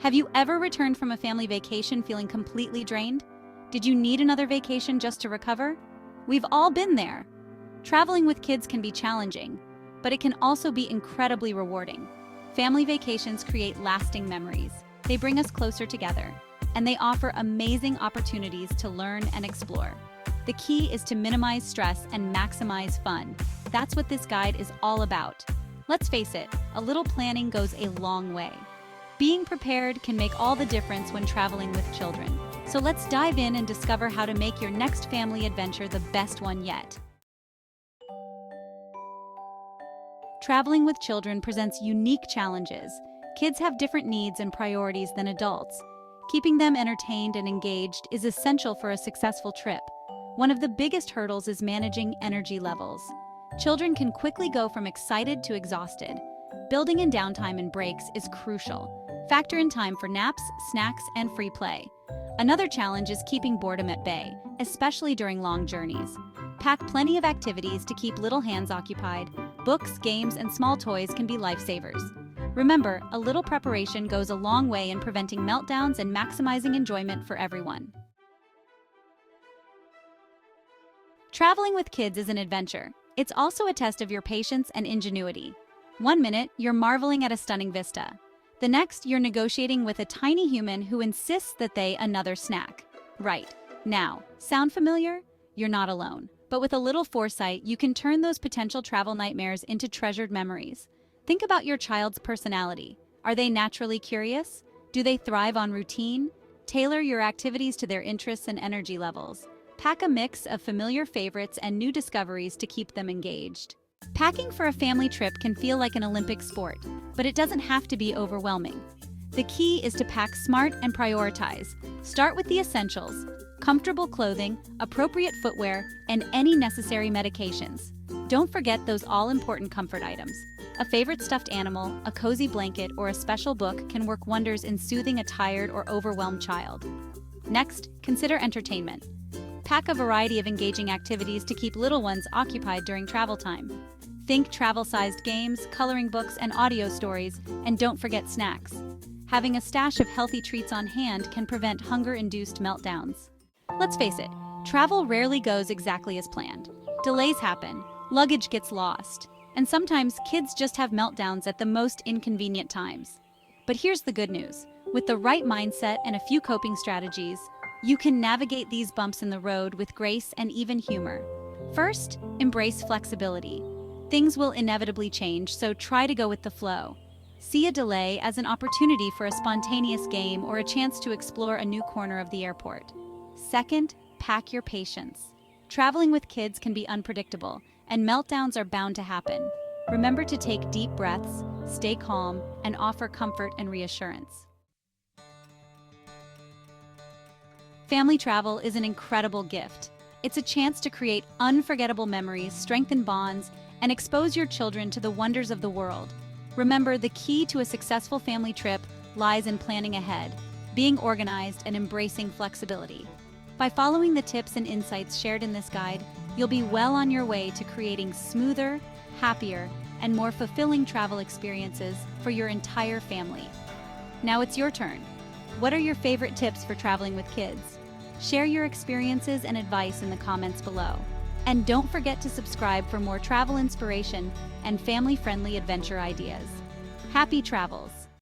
Have you ever returned from a family vacation feeling completely drained? Did you need another vacation just to recover? We've all been there. Traveling with kids can be challenging, but it can also be incredibly rewarding. Family vacations create lasting memories. They bring us closer together, and they offer amazing opportunities to learn and explore. The key is to minimize stress and maximize fun. That's what this guide is all about. Let's face it, a little planning goes a long way. Being prepared can make all the difference when traveling with children. So let's dive in and discover how to make your next family adventure the best one yet. Traveling with children presents unique challenges. Kids have different needs and priorities than adults. Keeping them entertained and engaged is essential for a successful trip. One of the biggest hurdles is managing energy levels. Children can quickly go from excited to exhausted. Building in downtime and breaks is crucial. Factor in time for naps, snacks, and free play. Another challenge is keeping boredom at bay, especially during long journeys. Pack plenty of activities to keep little hands occupied. Books, games, and small toys can be lifesavers. Remember, a little preparation goes a long way in preventing meltdowns and maximizing enjoyment for everyone. Traveling with kids is an adventure. It's also a test of your patience and ingenuity. One minute, you're marveling at a stunning vista. The next, you're negotiating with a tiny human who insists that they another snack. Right. Now, sound familiar? You're not alone. But with a little foresight, you can turn those potential travel nightmares into treasured memories. Think about your child's personality. Are they naturally curious? Do they thrive on routine? Tailor your activities to their interests and energy levels. Pack a mix of familiar favorites and new discoveries to keep them engaged. Packing for a family trip can feel like an Olympic sport, but it doesn't have to be overwhelming. The key is to pack smart and prioritize. Start with the essentials: comfortable clothing, appropriate footwear, and any necessary medications. Don't forget those all-important comfort items. A favorite stuffed animal, a cozy blanket, or a special book can work wonders in soothing a tired or overwhelmed child. Next, consider entertainment. Pack a variety of engaging activities to keep little ones occupied during travel time. Think travel-sized games, coloring books, and audio stories, and don't forget snacks. Having a stash of healthy treats on hand can prevent hunger-induced meltdowns. Let's face it, travel rarely goes exactly as planned. Delays happen, luggage gets lost, and sometimes kids just have meltdowns at the most inconvenient times. But here's the good news. With the right mindset and a few coping strategies, you can navigate these bumps in the road with grace and even humor. First, embrace flexibility. Things will inevitably change, so try to go with the flow. See a delay as an opportunity for a spontaneous game or a chance to explore a new corner of the airport. Second, pack your patience. Traveling with kids can be unpredictable, and meltdowns are bound to happen. Remember to take deep breaths, stay calm, and offer comfort and reassurance. Family travel is an incredible gift. It's a chance to create unforgettable memories, strengthen bonds, and expose your children to the wonders of the world. Remember, the key to a successful family trip lies in planning ahead, being organized, and embracing flexibility. By following the tips and insights shared in this guide, you'll be well on your way to creating smoother, happier, and more fulfilling travel experiences for your entire family. Now it's your turn. What are your favorite tips for traveling with kids? Share your experiences and advice in the comments below. And don't forget to subscribe for more travel inspiration and family-friendly adventure ideas. Happy travels!